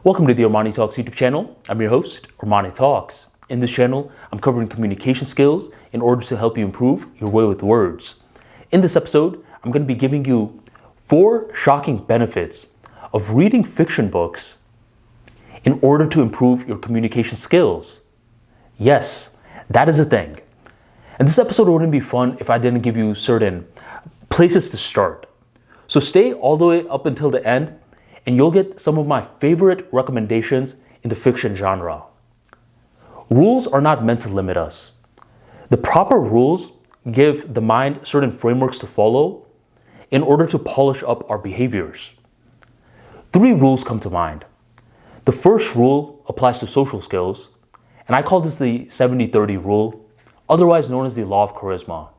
Welcome to the Armani Talks YouTube channel. I'm your host, Armani Talks. In this channel, I'm covering communication skills in order to help you improve your way with words. In this episode, I'm going to be giving you 4 shocking benefits of reading fiction books in order to improve your communication skills. Yes, that is a thing. And this episode wouldn't be fun if I didn't give you certain places to start. So stay all the way up until the end and you'll get some of my favorite recommendations in the fiction genre. Rules are not meant to limit us. The proper rules give the mind certain frameworks to follow in order to polish up our behaviors. 3 rules come to mind. The first rule applies to social skills, and I call this the 70-30 rule, otherwise known as the law of charisma.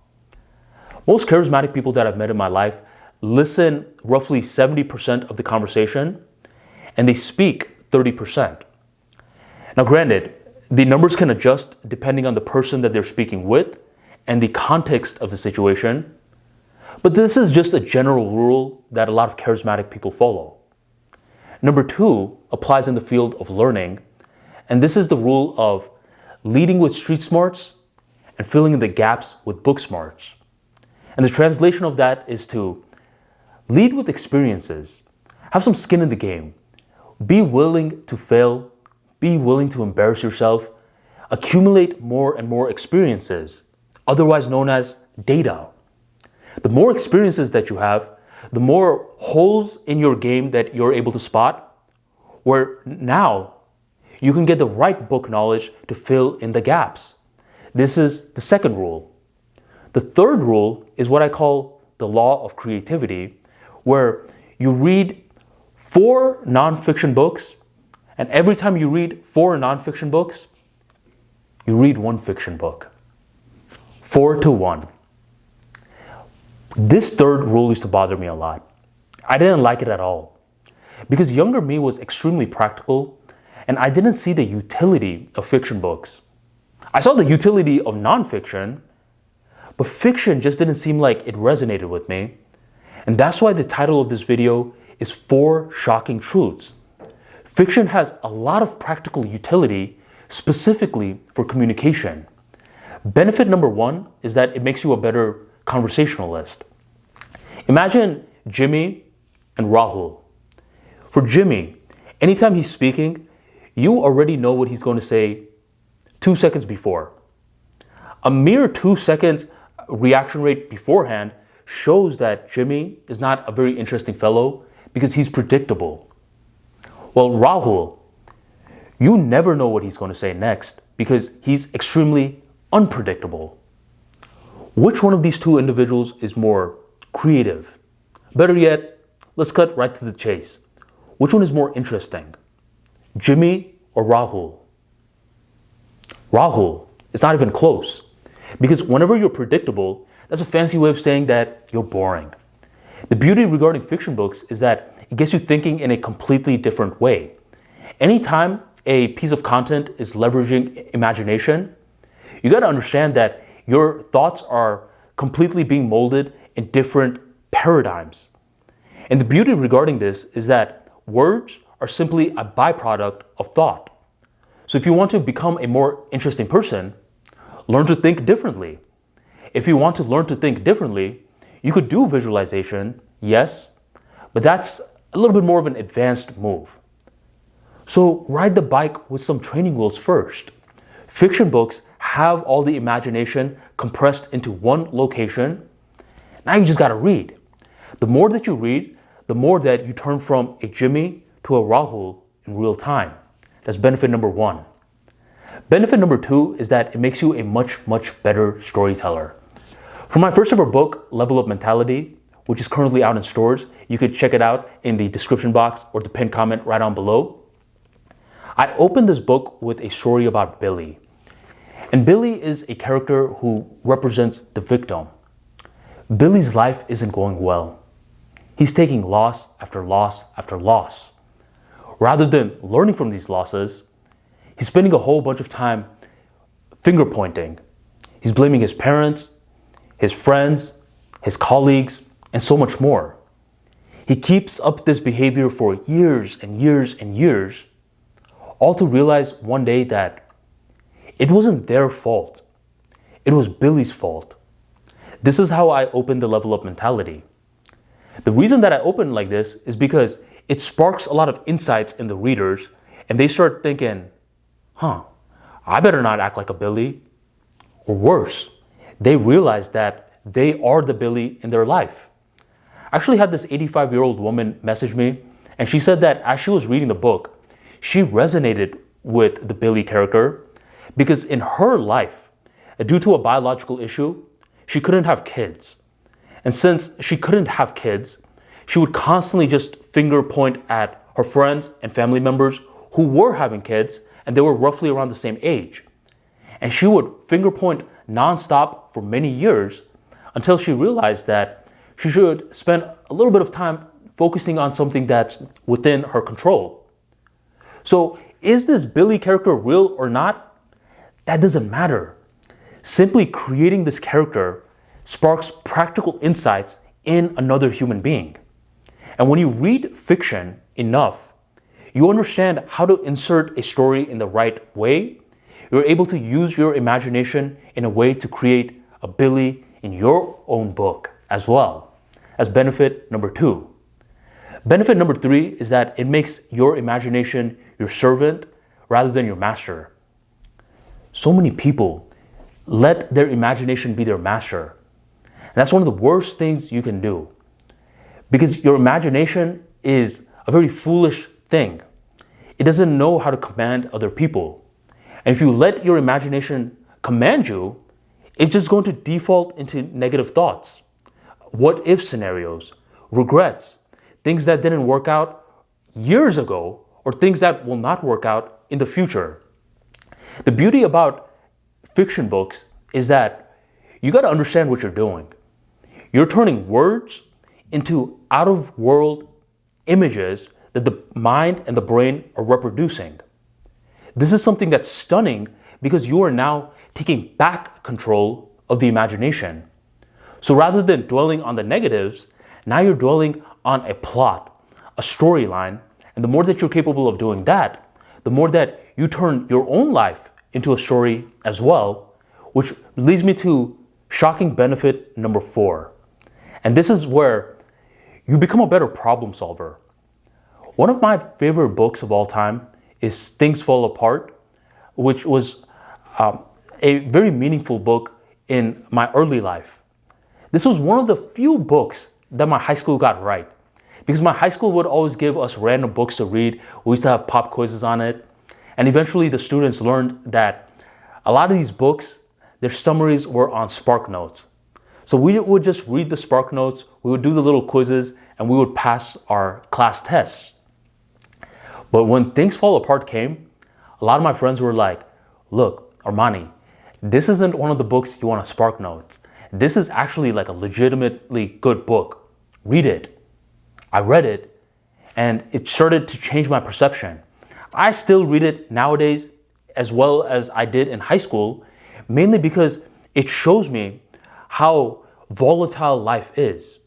Most charismatic people that I've met in my life listen roughly 70% of the conversation, and they speak 30%. Now granted, the numbers can adjust depending on the person that they're speaking with and the context of the situation, but this is just a general rule that a lot of charismatic people follow. Number 2 applies in the field of learning, and this is the rule of leading with street smarts and filling in the gaps with book smarts. And the translation of that is to lead with experiences. Have some skin in the game. Be willing to fail. Be willing to embarrass yourself. Accumulate more and more experiences, otherwise known as data. The more experiences that you have, the more holes in your game that you're able to spot, where now you can get the right book knowledge to fill in the gaps. This is the second rule. The third rule is what I call the law of creativity, where you read 4 nonfiction books, and every time you read 4 nonfiction books, you read 1 fiction book. 4 to 1. This third rule used to bother me a lot. I didn't like it at all, because younger me was extremely practical, and I didn't see the utility of fiction books. I saw the utility of nonfiction, but fiction just didn't seem like it resonated with me. And that's why the title of this video is 4 Shocking Truths. Fiction has a lot of practical utility, specifically for communication. Benefit number 1 is that it makes you a better conversationalist. Imagine Jimmy and Rahul. For Jimmy, anytime he's speaking, you already know what he's going to say 2 seconds before. A mere 2 seconds reaction rate beforehand shows that Jimmy is not a very interesting fellow because he's predictable. Well, Rahul, you never know what he's going to say next because he's extremely unpredictable. Which one of these 2 individuals is more creative? Better yet, let's cut right to the chase. Which one is more interesting? Jimmy or Rahul? Rahul. It's not even close. Because whenever you're predictable, that's a fancy way of saying that you're boring. The beauty regarding fiction books is that it gets you thinking in a completely different way. Anytime a piece of content is leveraging imagination, you got to understand that your thoughts are completely being molded in different paradigms. And the beauty regarding this is that words are simply a byproduct of thought. So if you want to become a more interesting person, learn to think differently. If you want to learn to think differently, you could do visualization, yes, but that's a little bit more of an advanced move. So ride the bike with some training wheels first. Fiction books have all the imagination compressed into one location. Now you just gotta read. The more that you read, the more that you turn from a Jimmy to a Rahul in real time. That's benefit number 1. Benefit number 2 is that it makes you a much, much better storyteller. For my first ever book, Level Up Mentality, which is currently out in stores, you could check it out in the description box or the pinned comment right down below. I opened this book with a story about Billy. And Billy is a character who represents the victim. Billy's life isn't going well. He's taking loss after loss after loss. Rather than learning from these losses, he's spending a whole bunch of time finger pointing. He's blaming his parents, his friends, his colleagues, and so much more. He keeps up this behavior for years and years and years, all to realize one day that it wasn't their fault. It was Billy's fault. This is how I opened the level up mentality. The reason that I opened like this is because it sparks a lot of insights in the readers, and they start thinking, I better not act like a Billy. Or worse, they realize that they are the Billy in their life. I actually had this 85-year-old woman message me, and she said that as she was reading the book, she resonated with the Billy character because in her life, due to a biological issue, she couldn't have kids. And since she couldn't have kids, she would constantly just finger point at her friends and family members who were having kids, and they were roughly around the same age. And she would finger point nonstop for many years until she realized that she should spend a little bit of time focusing on something that's within her control. So, is this Billy character real or not? That doesn't matter. Simply creating this character sparks practical insights in another human being. And when you read fiction enough, you understand how to insert a story in the right way. You're able to use your imagination in a way to create a Billy in your own book as well. As benefit number 2. Benefit number 3 is that it makes your imagination your servant rather than your master. So many people let their imagination be their master. And that's one of the worst things you can do. Because your imagination is a very foolish thing. It doesn't know how to command other people. And if you let your imagination command you, it's just going to default into negative thoughts, what if scenarios, regrets, things that didn't work out years ago, or things that will not work out in the future. The beauty about fiction books is that you got to understand what you're doing. You're turning words into out-of-world images that the mind and the brain are reproducing. This is something that's stunning because you are now taking back control of the imagination. So rather than dwelling on the negatives, now you're dwelling on a plot, a storyline, and the more that you're capable of doing that, the more that you turn your own life into a story as well, which leads me to shocking benefit number 4. And this is where you become a better problem solver. One of my favorite books of all time is Things Fall Apart, which was a very meaningful book in my early life. This was one of the few books that my high school got right, because my high school would always give us random books to read. We used to have pop quizzes on it. And eventually the students learned that a lot of these books, their summaries were on Spark Notes. So we would just read the Spark Notes, we would do the little quizzes, and we would pass our class tests. But when Things Fall Apart came, a lot of my friends were like, look, Armani, this isn't one of the books you want to Spark Notes. This is actually like a legitimately good book. Read it. I read it, and it started to change my perception. I still read it nowadays as well as I did in high school, mainly because it shows me how volatile life is.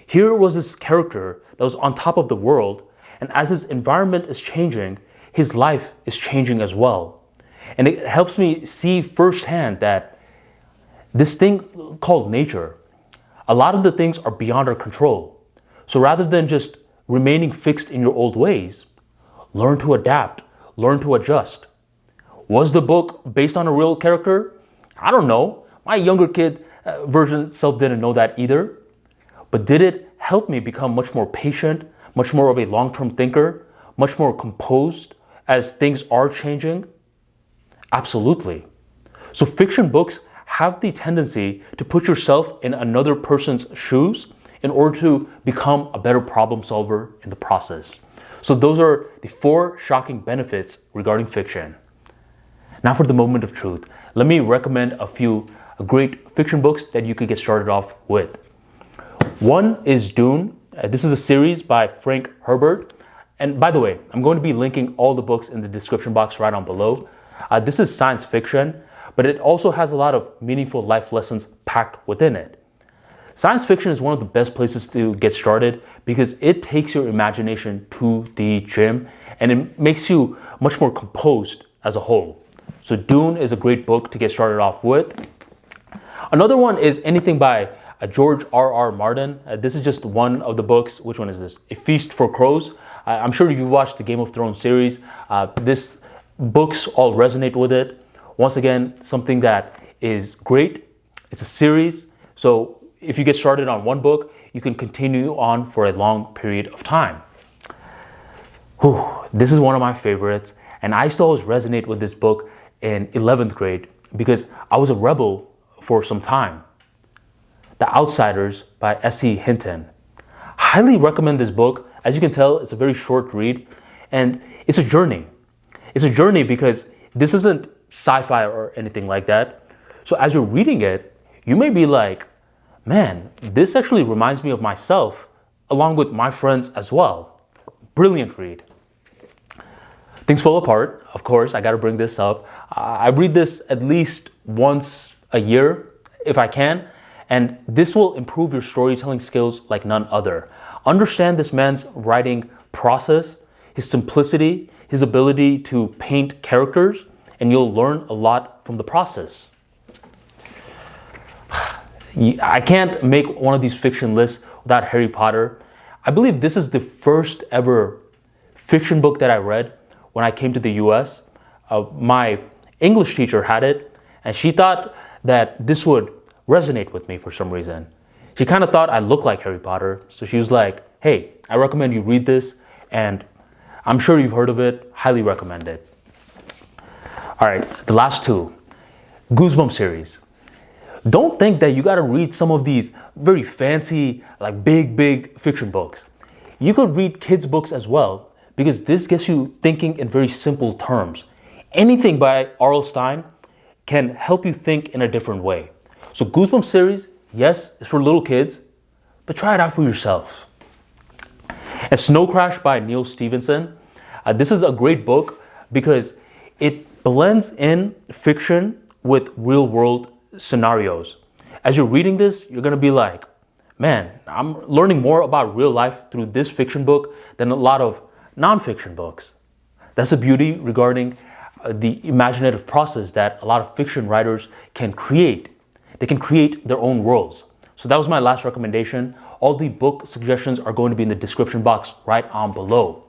Here was this character that was on top of the world, and as his environment is changing, his life is changing as well. And it helps me see firsthand that this thing called nature, a lot of the things are beyond our control. So rather than just remaining fixed in your old ways, learn to adapt, learn to adjust. Was the book based on a real character? I don't know. My younger kid version self didn't know that either. But did it help me become much more patient, much more of a long-term thinker, much more composed as things are changing? Absolutely. So fiction books have the tendency to put yourself in another person's shoes in order to become a better problem solver in the process. So those are the 4 shocking benefits regarding fiction. Now for the moment of truth, let me recommend a few great fiction books that you could get started off with. One is Dune. This is a series by Frank Herbert. And by the way, I'm going to be linking all the books in the description box right on below. This is science fiction, but it also has a lot of meaningful life lessons packed within it. Science fiction is one of the best places to get started because it takes your imagination to the gym and it makes you much more composed as a whole. So Dune is a great book to get started off with. Another one is anything by George R.R. Martin. This is just one of the books. Which one is this? A Feast for Crows. I'm sure if you watched the Game of Thrones series, this books all resonate with it. Once again, something that is great. It's a series. So if you get started on one book, you can continue on for a long period of time. This is one of my favorites. And I used to always resonate with this book in 11th grade because I was a rebel for some time. The Outsiders by S.E. Hinton. Highly recommend this book. As you can tell, it's a very short read and it's a journey. It's a journey because this isn't sci-fi or anything like that. So as you're reading it, you may be like, man, this actually reminds me of myself along with my friends as well. Brilliant read. Things Fall Apart, of course, I gotta bring this up. I read this at least once a year if I can, and this will improve your storytelling skills like none other. Understand this man's writing process, his simplicity, his ability to paint characters, and you'll learn a lot from the process. I can't make one of these fiction lists without Harry Potter. I believe this is the first ever fiction book that I read when I came to the US. My English teacher had it, and she thought that this would resonate with me for some reason. She kind of thought I looked like Harry Potter, so she was like, hey, I recommend you read this, and I'm sure you've heard of it, highly recommend it. All right, the last two, Goosebumps series. Don't think that you gotta read some of these very fancy, like big fiction books. You could read kids' books as well, because this gets you thinking in very simple terms. Anything by R.L. Stine can help you think in a different way. So Goosebumps series, yes, it's for little kids, but try it out for yourself. And Snow Crash by Neil Stephenson. This is a great book because it blends in fiction with real world scenarios. As you're reading this, you're gonna be like, man, I'm learning more about real life through this fiction book than a lot of nonfiction books. That's the beauty regarding the imaginative process that a lot of fiction writers can create. They can create their own worlds. So that was my last recommendation. All the book suggestions are going to be in the description box right on below.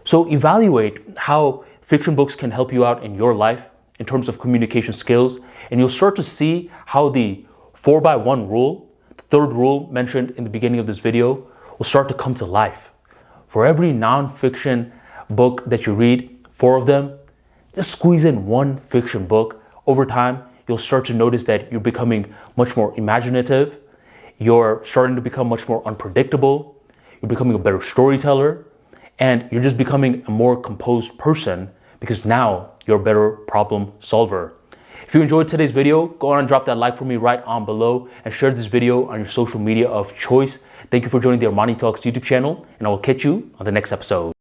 So evaluate how fiction books can help you out in your life in terms of communication skills, and you'll start to see how the 4x1 rule, the third rule mentioned in the beginning of this video, will start to come to life. For every nonfiction book that you read, 4 of them, just squeeze in one fiction book. Over time, you'll start to notice that you're becoming much more imaginative. You're starting to become much more unpredictable. You're becoming a better storyteller. And you're just becoming a more composed person because now you're a better problem solver. If you enjoyed today's video, go on and drop that like for me right on below and share this video on your social media of choice. Thank you for joining the Armani Talks YouTube channel, and I will catch you on the next episode.